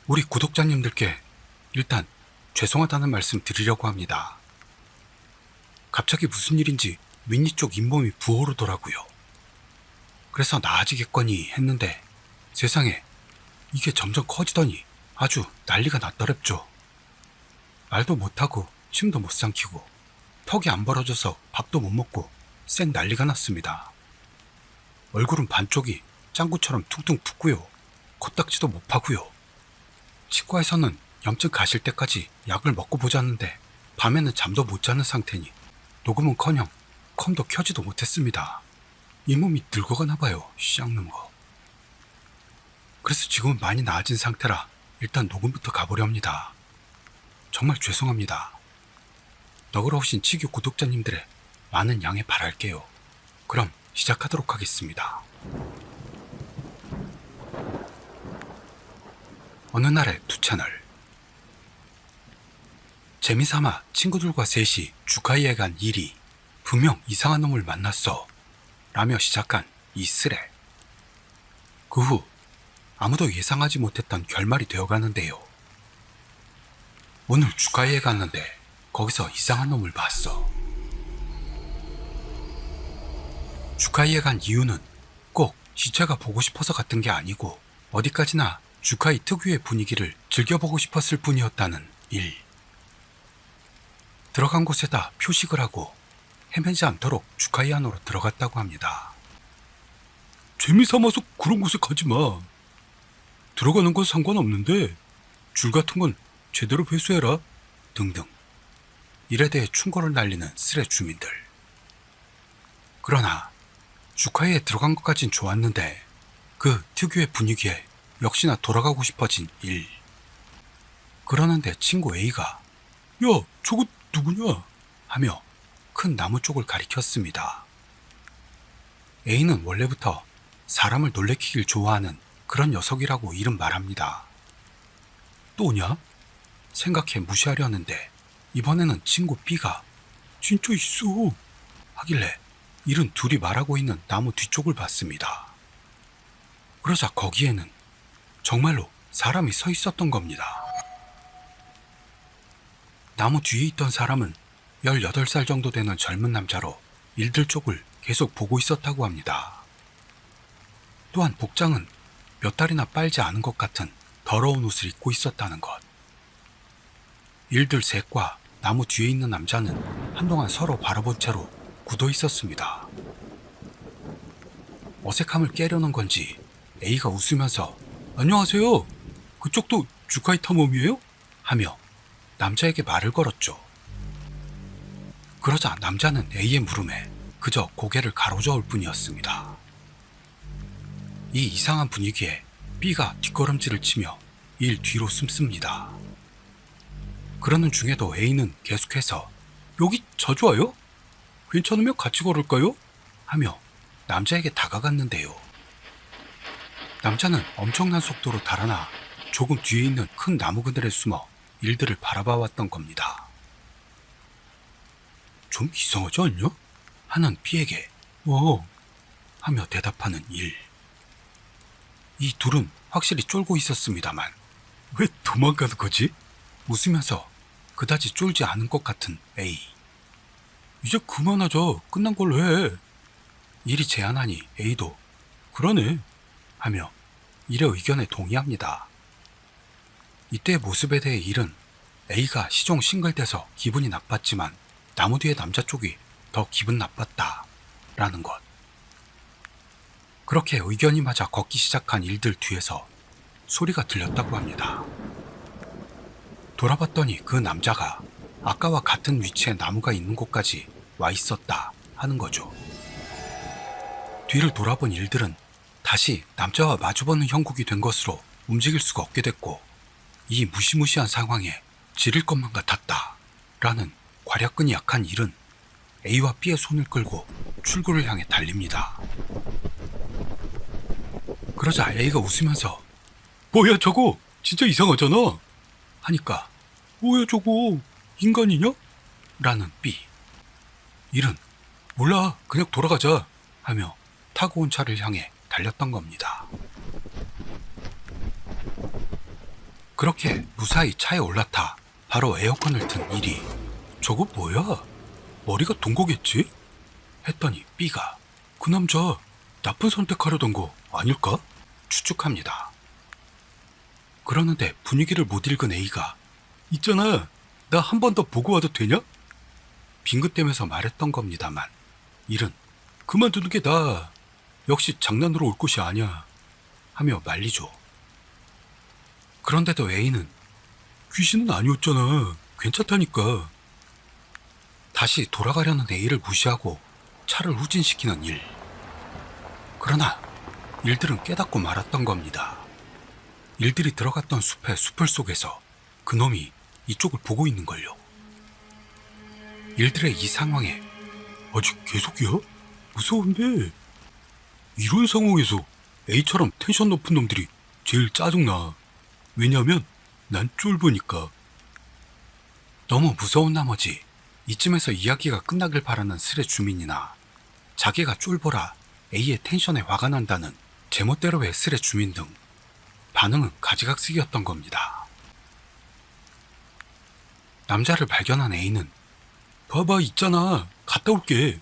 우리 구독자님들께 일단 죄송하다는 말씀 드리려고 합니다. 갑자기 무슨 일인지 윗니 쪽 잇몸이 부어오르더라고요. 그래서 나아지겠거니 했는데 세상에 이게 점점 커지더니 아주 난리가 났더랬죠. 말도 못하고 침도 못 삼키고 턱이 안 벌어져서 밥도 못 먹고 쌩 난리가 났습니다. 얼굴은 반쪽이 짱구처럼 퉁퉁 붓고요. 코딱지도 못 파고요. 치과에서는 염증 가실 때까지 약을 먹고 보자는데 밤에는 잠도 못 자는 상태니 녹음은커녕 컴도 켜지도 못했습니다. 이 몸이 늙어가나 봐요. 쌍놈 거. 그래서 지금은 많이 나아진 상태라 일단 녹음부터 가보려 합니다. 정말 죄송합니다. 너그러우신 치규 구독자님들의 많은 양해 바랄게요. 그럼 시작하도록 하겠습니다. 어느 날의 두 채널. 재미삼아 친구들과 셋이 주카이에 간 일이 분명 이상한 놈을 만났어 라며 시작한 이 스레. 그 후 아무도 예상하지 못했던 결말이 되어가는데요. 오늘 주카이에 갔는데 거기서 이상한 놈을 봤어. 주카이에 간 이유는 꼭 시체가 보고 싶어서 갔던 게 아니고 어디까지나 주카이 특유의 분위기를 즐겨보고 싶었을 뿐이었다는 일. 들어간 곳에다 표식을 하고 헤매지 않도록 주카이 안으로 들어갔다고 합니다. 재미삼아서 그런 곳에 가지마. 들어가는 건 상관없는데 줄 같은 건 제대로 회수해라 등등. 일에 대해 충고를 날리는 스레 주민들. 그러나 주카이에 들어간 것까진 좋았는데 그 특유의 분위기에 역시나 돌아가고 싶어진 일. 그러는데 친구 A가 야 저거 누구냐 하며 큰 나무 쪽을 가리켰습니다. A는 원래부터 사람을 놀래키길 좋아하는 그런 녀석이라고 이름 말합니다. 또 오냐? 생각해 무시하려는데 이번에는 친구 B가 진짜 있어 하길래 이른 둘이 말하고 있는 나무 뒤쪽을 봤습니다. 그러자 거기에는 정말로 사람이 서 있었던 겁니다. 나무 뒤에 있던 사람은 18살 정도 되는 젊은 남자로 일들 쪽을 계속 보고 있었다고 합니다. 또한 복장은 몇 달이나 빨지 않은 것 같은 더러운 옷을 입고 있었다는 것. 일들 셋과 나무 뒤에 있는 남자는 한동안 서로 바라본 채로 굳어 있었습니다. 어색함을 깨려는 건지 A가 웃으면서 안녕하세요. 그쪽도 주카이 탐험이에요? 하며 남자에게 말을 걸었죠. 그러자 남자는 A의 물음에 그저 고개를 가로저을 뿐이었습니다. 이 이상한 분위기에 B가 뒷걸음질을 치며 일 뒤로 숨습니다. 그러는 중에도 A는 계속해서 여기 자주 와요? 괜찮으면 같이 걸을까요? 하며 남자에게 다가갔는데요. 남자는 엄청난 속도로 달아나 조금 뒤에 있는 큰 나무 그늘에 숨어 일들을 바라봐 왔던 겁니다. 좀 이상하지 않냐? 하는 B에게 하며 대답하는 일. 이 둘은 확실히 쫄고 있었습니다만 왜 도망가는 거지? 웃으면서 그다지 쫄지 않은 것 같은 A. 이제 그만하자. 끝난 걸로 해. 일이 제안하니 A도 그러네 하며 일의 의견에 동의합니다. 이때의 모습에 대해 일은 A가 시종 싱글대서 기분이 나빴지만 나무 뒤의 남자 쪽이 더 기분 나빴다라는 것. 그렇게 의견이 맞아 걷기 시작한 일들 뒤에서 소리가 들렸다고 합니다. 돌아봤더니 그 남자가 아까와 같은 위치에 나무가 있는 곳까지 와 있었다 하는 거죠. 뒤를 돌아본 일들은 다시 남자와 마주보는 형국이 된 것으로 움직일 수가 없게 됐고 이 무시무시한 상황에 지릴 것만 같았다 라는 괄약근이 약한 일은 A와 B의 손을 끌고 출구를 향해 달립니다. 그러자 A가 웃으면서 뭐야 저거 진짜 이상하잖아 하니까 뭐야 저거 인간이냐? 라는 B. 일은 몰라 그냥 돌아가자 하며 타고 온 차를 향해 달렸던 겁니다. 그렇게 무사히 차에 올라타 바로 에어컨을 튼 일이 저거 뭐야? 머리가 돈 거겠지? 했더니 B가 그 남자 나쁜 선택하려던 거 아닐까? 추측합니다. 그러는데 분위기를 못 읽은 A가 있잖아, 나 한 번 더 보고 와도 되냐? 빙긋대면서 말했던 겁니다만 일은 그만두는 게 나아. 역시 장난으로 올 곳이 아니야 하며 말리죠. 그런데도 A는 귀신은 아니었잖아, 괜찮다니까. 다시 돌아가려는 A를 무시하고 차를 후진시키는 일. 그러나 일들은 깨닫고 말았던 겁니다. 일들이 들어갔던 숲의 숲을 속에서 그놈이 이쪽을 보고 있는걸요. 일들의 이 상황에 아직 계속이야? 무서운데. 이런 상황에서 A처럼 텐션 높은 놈들이 제일 짜증나. 왜냐면 난 쫄보니까. 너무 무서운 나머지 이쯤에서 이야기가 끝나길 바라는 스레 주민이나 자기가 쫄보라 A의 텐션에 화가 난다는 제멋대로의 스레 주민 등 반응은 가지각색이었던 겁니다. 남자를 발견한 A는 봐봐 있잖아, 갔다 올게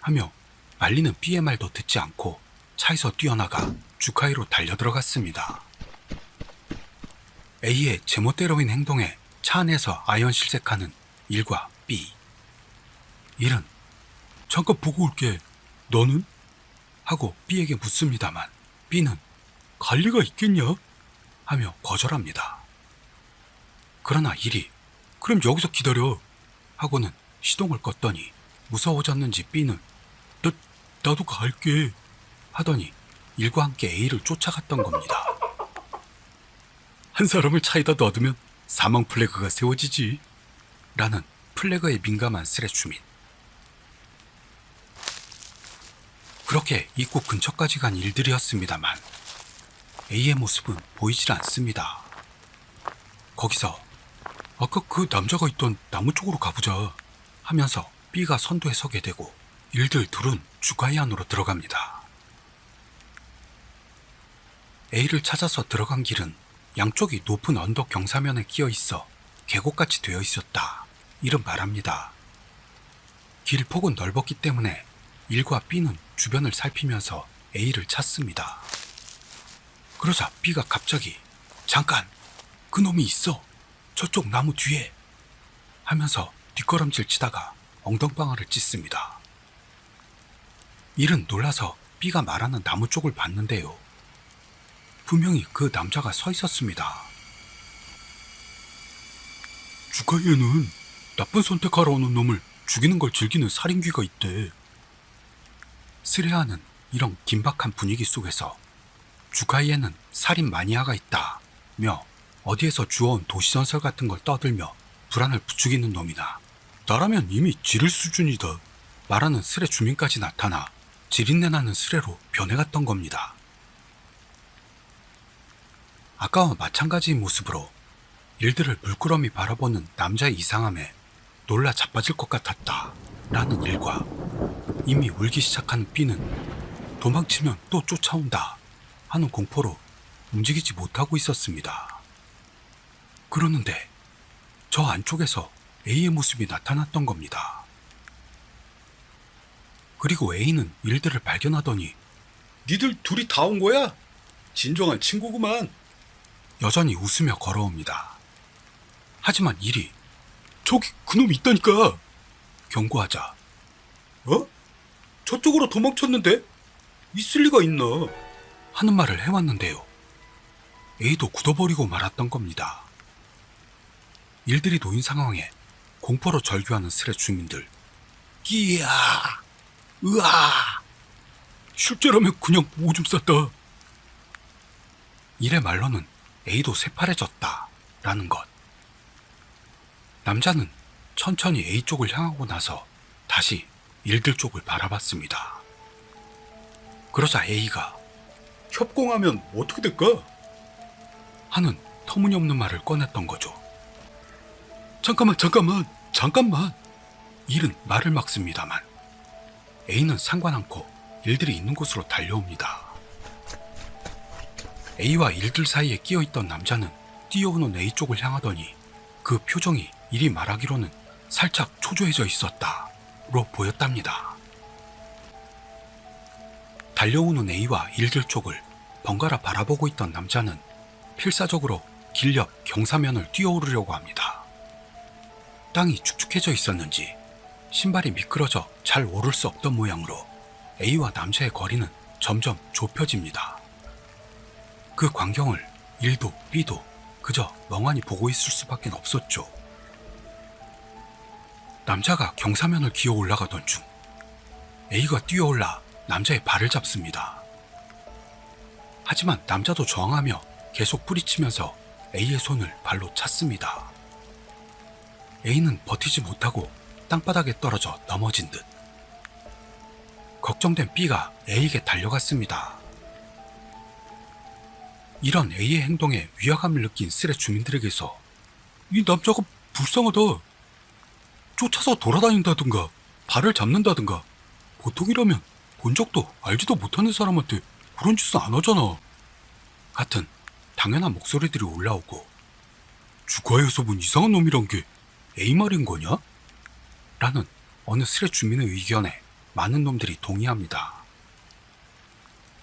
하며 말리는 B의 말도 듣지 않고 차에서 뛰어나가 주카이로 달려들어갔습니다. A의 제멋대로인 행동에 차 안에서 아연실색하는 일과 B. 일은 잠깐 보고 올게, 너는? 하고 B에게 묻습니다만 B는 갈 리가 있겠냐? 하며 거절합니다. 그러나 일이 그럼 여기서 기다려 하고는 시동을 껐더니 무서워졌는지 B는 나도 갈게 하더니 일과 함께 A를 쫓아갔던 겁니다. 한 사람을 차에다 놔두면 사망 플래그가 세워지지 라는 플래그에 민감한 스레 주민. 그렇게 입구 근처까지 간 일들이었습니다만 A의 모습은 보이질 않습니다. 거기서 아까 그 남자가 있던 나무 쪽으로 가보자 하면서 B가 선두에 서게 되고 일들 둘은 주가이 안으로 들어갑니다. A를 찾아서 들어간 길은 양쪽이 높은 언덕 경사면에 끼어 있어 계곡같이 되어 있었다, 이런 말합니다. 길 폭은 넓었기 때문에 일과 B는 주변을 살피면서 A를 찾습니다. 그러자 B가 갑자기 잠깐, 그놈이 있어, 저쪽 나무 뒤에 하면서 뒷걸음질 치다가 엉덩방아를 찢습니다. 일은 놀라서 B가 말하는 나무 쪽을 봤는데요. 분명히 그 남자가 서 있었습니다. 주가이에는 나쁜 선택하러 오는 놈을 죽이는 걸 즐기는 살인귀가 있대. 스레아는 이런 긴박한 분위기 속에서 주가이에는 살인 마니아가 있다며 어디에서 주워온 도시전설 같은 걸 떠들며 불안을 부추기는 놈이다, 나라면 이미 지를 수준이다 말하는 스레 주민까지 나타나 지린내나는 스레로 변해갔던 겁니다. 아까와 마찬가지인 모습으로 일들을 물끄러미 바라보는 남자의 이상함에 놀라 자빠질 것 같았다 라는 일과 이미 울기 시작한 B는 도망치면 또 쫓아온다 하는 공포로 움직이지 못하고 있었습니다. 그러는데 저 안쪽에서 A의 모습이 나타났던 겁니다. 그리고 A는 일들을 발견하더니 니들 둘이 다 온 거야? 진정한 친구구만. 여전히 웃으며 걸어옵니다. 하지만 일이 저기 그놈 있다니까 경고하자 저쪽으로 도망쳤는데 있을 리가 있나 하는 말을 해왔는데요. A도 굳어버리고 말았던 겁니다. 일들이 놓인 상황에 공포로 절규하는 스레 주민들. 끼야, 으아, 실제라면 그냥 오줌 쌌다. 일의 말로는 A도 새파래졌다 라는 것. 남자는 천천히 A 쪽을 향하고 나서 다시 일들 쪽을 바라봤습니다. 그러자 A가 협공하면 어떻게 될까? 하는 터무니없는 말을 꺼냈던 거죠. 잠깐만. 일은 말을 막습니다만 A는 상관 않고 일들이 있는 곳으로 달려옵니다. A와 일들 사이에 끼어있던 남자는 뛰어오는 A 쪽을 향하더니 그 표정이 이리 말하기로는 살짝 초조해져 있었다로 보였답니다. 달려오는 A와 일들 쪽을 번갈아 바라보고 있던 남자는 필사적으로 길 옆 경사면을 뛰어오르려고 합니다. 땅이 축축해져 있었는지 신발이 미끄러져 잘 오를 수 없던 모양으로 A와 남자의 거리는 점점 좁혀집니다. 그 광경을 1도 B도 그저 멍하니 보고 있을 수밖에 없었죠. 남자가 경사면을 기어 올라가던 중 A가 뛰어올라 남자의 발을 잡습니다. 하지만 남자도 저항하며 계속 뿌리치면서 A의 손을 발로 찼습니다. A는 버티지 못하고 땅바닥에 떨어져 넘어진 듯. 걱정된 B가 A에게 달려갔습니다. 이런 A의 행동에 위화감을 느낀 스레 주민들에게서 이 남자가 불쌍하다, 쫓아서 돌아다닌다든가 발을 잡는다든가 보통이라면 본 적도 알지도 못하는 사람한테 그런 짓은 안 하잖아 같은 당연한 목소리들이 올라오고, 주가에서 본 이상한 놈이란 게 A 말인 거냐? 라는 어느 스레 주민의 의견에 많은 놈들이 동의합니다.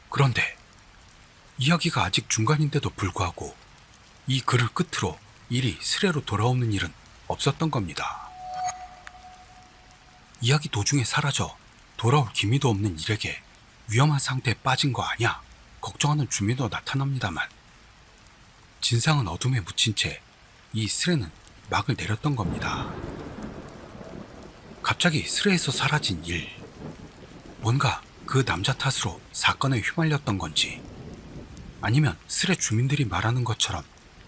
그런데 이야기가 아직 중간인데도 불구하고 이 글을 끝으로 일이 스레로 돌아오는 일은 없었던 겁니다. 이야기 도중에 사라져 돌아올 기미도 없는 일에게 위험한 상태에 빠진 거 아냐 걱정하는 주민도 나타납니다만, 진상은 어둠에 묻힌 채 이 스레는 막을 내렸던 겁니다. 갑자기 스레에서 사라진 일, 뭔가 그 남자 탓으로 사건에 휘말렸던 건지, 아니면 스레 주민들이 말하는 것처럼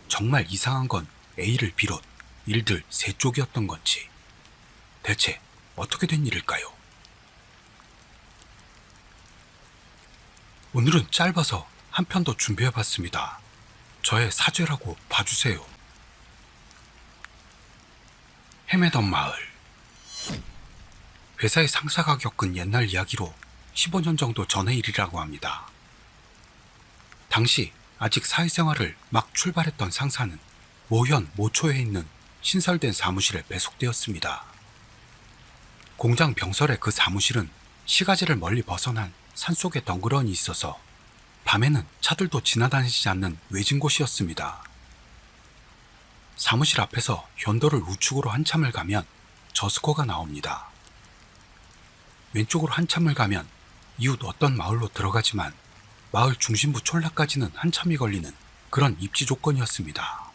정말 이상한 건 A를 비롯 일들 세 쪽이었던 건지, 대체 어떻게 된 일일까요? 오늘은 짧아서 한 편 더 준비해봤습니다. 저의 사죄라고 봐주세요. 헤매던 마을. 회사의 상사가 겪은 옛날 이야기로 15년 정도 전의 일이라고 합니다. 당시 아직 사회생활을 막 출발했던 상사는 모현 모초에 있는 신설된 사무실에 배속되었습니다. 공장 병설의 그 사무실은 시가지를 멀리 벗어난 산속에 덩그러니 있어서 밤에는 차들도 지나다니지 않는 외진 곳이었습니다. 사무실 앞에서 현도를 우측으로 한참을 가면 저스코가 나옵니다. 왼쪽으로 한참을 가면 이웃 어떤 마을로 들어가지만 마을 중심부 촌락까지는 한참이 걸리는 그런 입지 조건이었습니다.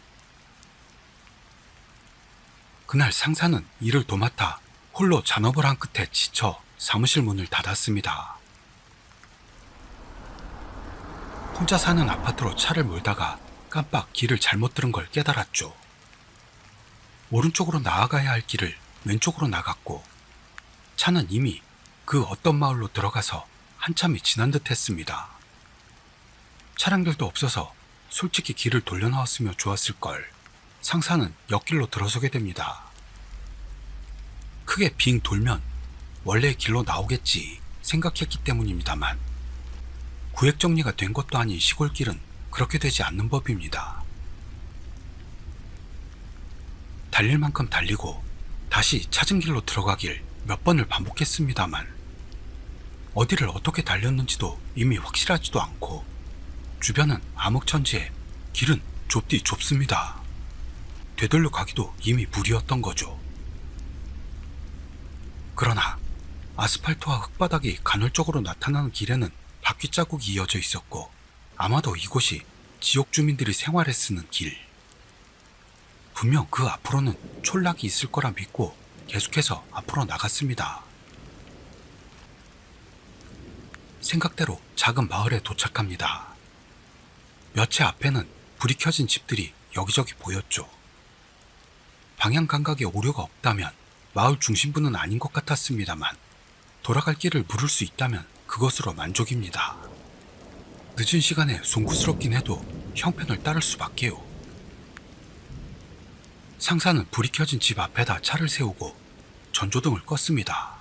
그날 상사는 일을 도맡아 홀로 잔업을 한 끝에 지쳐 사무실 문을 닫았습니다. 혼자 사는 아파트로 차를 몰다가 깜빡 길을 잘못 들은 걸 깨달았죠. 오른쪽으로 나아가야 할 길을 왼쪽으로 나갔고, 차는 이미 그 어떤 마을로 들어가서 한참이 지난 듯 했습니다. 차량들도 없어서 솔직히 길을 돌려나왔으면 좋았을 걸 상사는 옆길로 들어서게 됩니다. 크게 빙 돌면 원래의 길로 나오겠지 생각했기 때문입니다만, 구획 정리가 된 것도 아닌 시골길은 그렇게 되지 않는 법입니다. 달릴 만큼 달리고 다시 찾은 길로 들어가길 몇 번을 반복했습니다만, 어디를 어떻게 달렸는지도 이미 확실하지도 않고, 주변은 암흑천지에 길은 좁디 좁습니다. 되돌려 가기도 이미 무리였던 거죠. 그러나 아스팔트와 흙바닥이 간헐적으로 나타나는 길에는 바퀴 자국이 이어져 있었고, 아마도 이곳이 지역 주민들이 생활에 쓰는 길. 분명 그 앞으로는 촌락이 있을 거라 믿고 계속해서 앞으로 나갔습니다. 생각대로 작은 마을에 도착합니다. 몇 채 앞에는 불이 켜진 집들이 여기저기 보였죠. 방향 감각에 오류가 없다면 마을 중심부는 아닌 것 같았습니다만, 돌아갈 길을 물을 수 있다면 그것으로 만족입니다. 늦은 시간에 송구스럽긴 해도 형편을 따를 수밖에요. 상사는 불이 켜진 집 앞에다 차를 세우고 전조등을 껐습니다.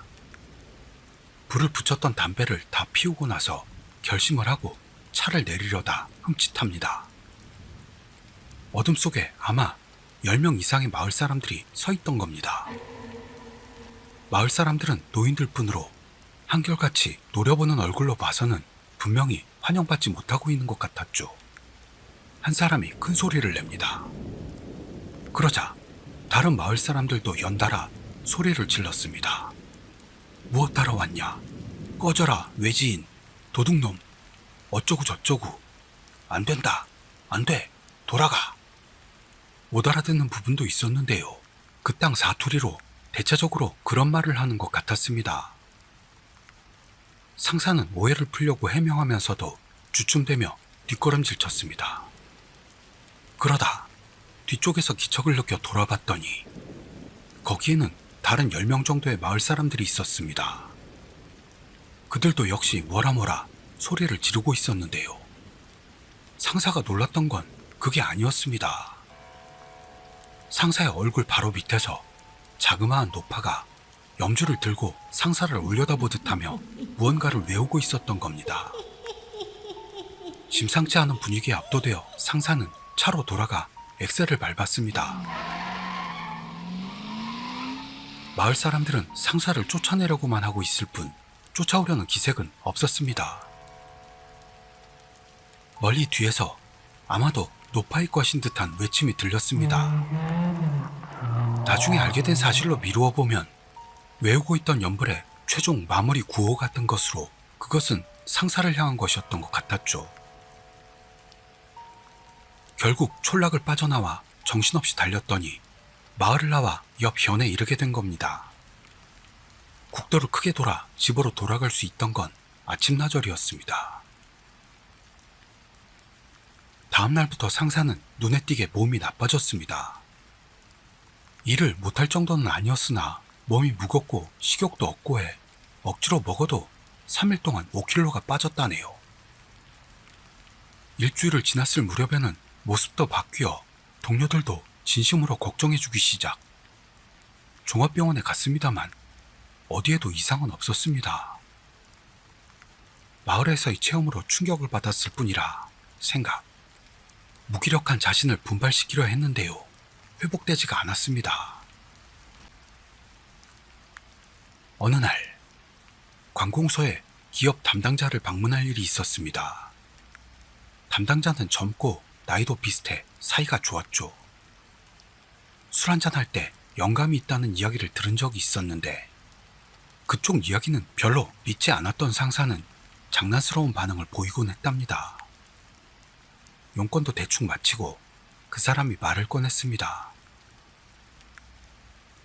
불을 붙였던 담배를 다 피우고 나서 결심을 하고 차를 내리려다 흠칫합니다. 어둠 속에 아마 10명 이상의 마을 사람들이 서 있던 겁니다. 마을 사람들은 노인들 뿐으로 한결같이 노려보는 얼굴로 봐서는 분명히 환영받지 못하고 있는 것 같았죠. 한 사람이 큰 소리를 냅니다. 그러자 다른 마을 사람들도 연달아 소리를 질렀습니다. 무엇 따라 왔냐? 꺼져라, 외지인, 도둑놈, 어쩌고 저쩌고, 안 된다, 안 돼, 돌아가. 못 알아듣는 부분도 있었는데요. 그 땅 사투리로 대체적으로 그런 말을 하는 것 같았습니다. 상사는 오해를 풀려고 해명하면서도 주춤대며 뒷걸음질 쳤습니다. 그러다 뒤쪽에서 기척을 느껴 돌아봤더니 거기에는 다른 10명 정도의 마을 사람들이 있었습니다. 그들도 역시 뭐라 소리를 지르고 있었는데요. 상사가 놀랐던 건 그게 아니었습니다. 상사의 얼굴 바로 밑에서 자그마한 노파가 염주를 들고 상사를 올려다보듯 하며 무언가를 외우고 있었던 겁니다. 심상치 않은 분위기에 압도되어 상사는 차로 돌아가 엑셀을 밟았습니다. 마을 사람들은 상사를 쫓아내려고만 하고 있을 뿐 쫓아오려는 기색은 없었습니다. 멀리 뒤에서 아마도 노파의 것인 듯한 외침이 들렸습니다. 나중에 알게 된 사실로 미루어 보면 외우고 있던 연불의 최종 마무리 구호 같은 것으로 그것은 상사를 향한 것이었던 것 같았죠. 결국 촌락을 빠져나와 정신없이 달렸더니 마을을 나와 옆 현에 이르게 된 겁니다. 국도를 크게 돌아 집으로 돌아갈 수 있던 건 아침나절이었습니다. 다음 날부터 상사는 눈에 띄게 몸이 나빠졌습니다. 일을 못할 정도는 아니었으나 몸이 무겁고 식욕도 없고 해 억지로 먹어도 3일 동안 5kg가 빠졌다네요. 일주일을 지났을 무렵에는 모습도 바뀌어 동료들도 진심으로 걱정해주기 시작. 종합병원에 갔습니다만 어디에도 이상은 없었습니다. 마을에서의 체험으로 충격을 받았을 뿐이라 생각. 무기력한 자신을 분발시키려 했는데요. 회복되지가 않았습니다. 어느 날 관공서에 기업 담당자를 방문할 일이 있었습니다. 담당자는 젊고 나이도 비슷해 사이가 좋았죠. 술 한잔할 때 영감이 있다는 이야기를 들은 적이 있었는데 그쪽 이야기는 별로 믿지 않았던 상사는 장난스러운 반응을 보이곤 했답니다. 용건도 대충 마치고 그 사람이 말을 꺼냈습니다.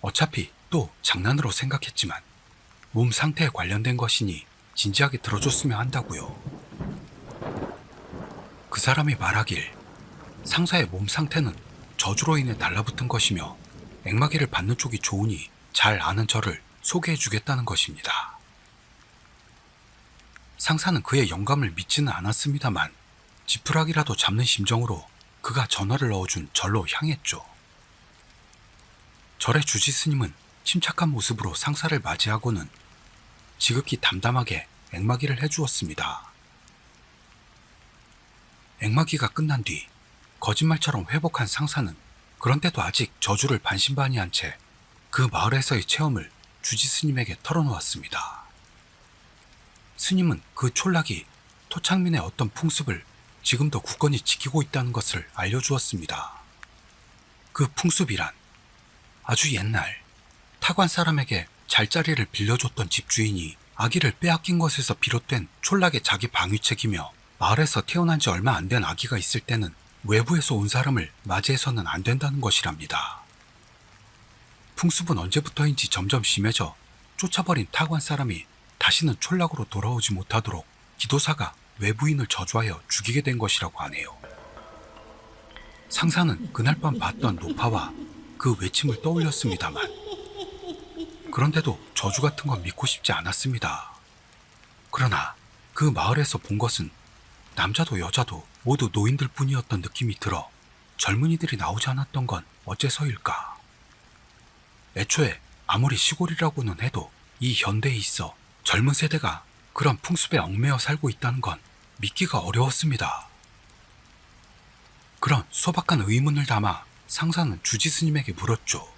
어차피 또 장난으로 생각했지만 몸 상태에 관련된 것이니 진지하게 들어줬으면 한다고요. 그 사람이 말하길 상사의 몸 상태는 저주로 인해 달라붙은 것이며 액마기를 받는 쪽이 좋으니 잘 아는 저를 소개해주겠다는 것입니다. 상사는 그의 영감을 믿지는 않았습니다만 지푸라기라도 잡는 심정으로 그가 전화를 넣어준 절로 향했죠. 절의 주지스님은 침착한 모습으로 상사를 맞이하고는 지극히 담담하게 액마기를 해주었습니다. 액마기가 끝난 뒤 거짓말처럼 회복한 상사는 그런데도 아직 저주를 반신반의한 채 그 마을에서의 체험을 주지스님에게 털어놓았습니다. 스님은 그 촌락이 토착민의 어떤 풍습을 지금도 굳건히 지키고 있다는 것을 알려주었습니다. 그 풍습이란 아주 옛날 타관 사람에게 잘자리를 빌려줬던 집주인이 아기를 빼앗긴 것에서 비롯된 촌락의 자기 방위책이며 마을에서 태어난 지 얼마 안 된 아기가 있을 때는 외부에서 온 사람을 맞이해서는 안 된다는 것이랍니다. 풍습은 언제부터인지 점점 심해져 쫓아버린 타관 사람이 다시는 촌락으로 돌아오지 못하도록 기도사가 외부인을 저주하여 죽이게 된 것이라고 하네요. 상사는 그날 밤 봤던 노파와 그 외침을 떠올렸습니다만 그런데도 저주 같은 건 믿고 싶지 않았습니다. 그러나 그 마을에서 본 것은 남자도 여자도 모두 노인들 뿐이었던 느낌이 들어 젊은이들이 나오지 않았던 건 어째서일까? 애초에 아무리 시골이라고는 해도 이 현대에 있어 젊은 세대가 그런 풍습에 얽매여 살고 있다는 건 믿기가 어려웠습니다. 그런 소박한 의문을 담아 상사는 주지스님에게 물었죠.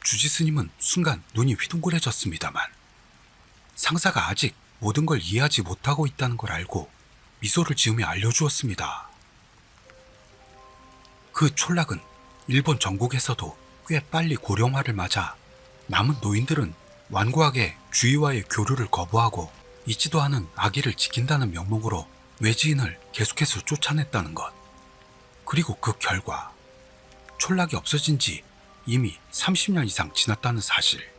주지스님은 순간 눈이 휘둥그레졌습니다만 상사가 아직 모든 걸 이해하지 못하고 있다는 걸 알고 미소를 지으며 알려주었습니다. 그 촌락은 일본 전국에서도 꽤 빨리 고령화를 맞아 남은 노인들은 완고하게 주위와의 교류를 거부하고 있지도 않은 아기를 지킨다는 명목으로 외지인을 계속해서 쫓아냈다는 것. 그리고 그 결과 촌락이 없어진 지 이미 30년 이상 지났다는 사실.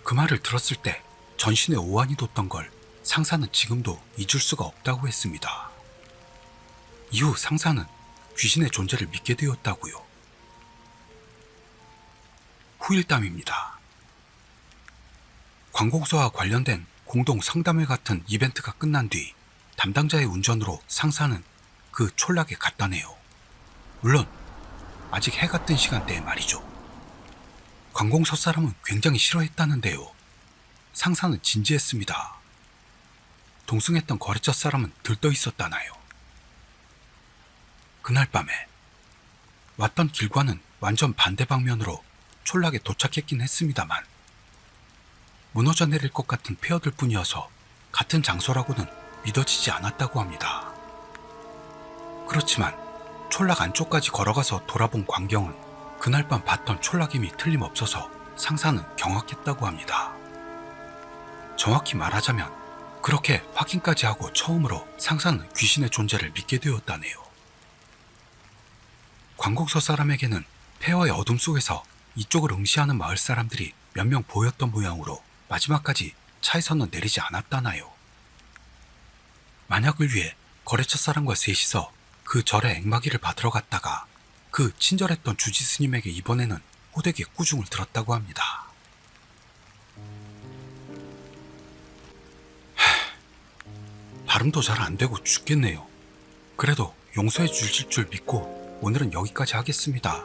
그 말을 들었을 때 전신에 오한이 돋던 걸 상사는 지금도 잊을 수가 없다고 했습니다. 이후 상사는 귀신의 존재를 믿게 되었다고요. 후일담입니다. 관공서와 관련된 공동 상담회 같은 이벤트가 끝난 뒤 담당자의 운전으로 상사는 그 촌락에 갔다네요. 물론 아직 해가 뜬 시간대에 말이죠. 관공서 사람은 굉장히 싫어했다는데요. 상사는 진지했습니다. 동승했던 거래처 사람은 들떠 있었다나요. 그날 밤에 왔던 길과는 완전 반대 방면으로 촌락에 도착했긴 했습니다만 무너져 내릴 것 같은 폐허들 뿐이어서 같은 장소라고는 믿어지지 않았다고 합니다. 그렇지만 촌락 안쪽까지 걸어가서 돌아본 광경은 그날 밤 봤던 촌락임이 틀림없어서 상사는 경악했다고 합니다. 정확히 말하자면 그렇게 확인까지 하고 처음으로 상사는 귀신의 존재를 믿게 되었다네요. 관공서 사람에게는 폐허의 어둠 속에서 이쪽을 응시하는 마을 사람들이 몇 명 보였던 모양으로 마지막까지 차에서는 내리지 않았다나요. 만약을 위해 거래처 사람과 셋이서 그 절의 앵마기를 받으러 갔다가 그 친절했던 주지스님에게 이번에는 호되게 꾸중을 들었다고 합니다. 발음도 잘 안되고 죽겠네요. 그래도 용서해 주실 줄 믿고 오늘은 여기까지 하겠습니다.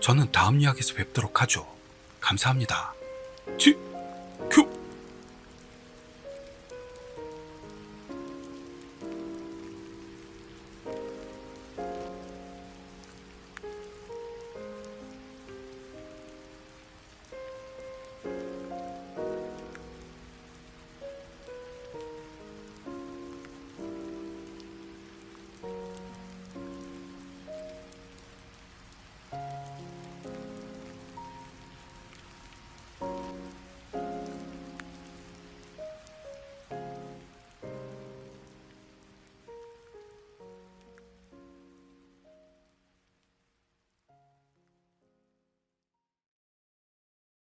저는 다음 이야기에서 뵙도록 하죠. 감사합니다.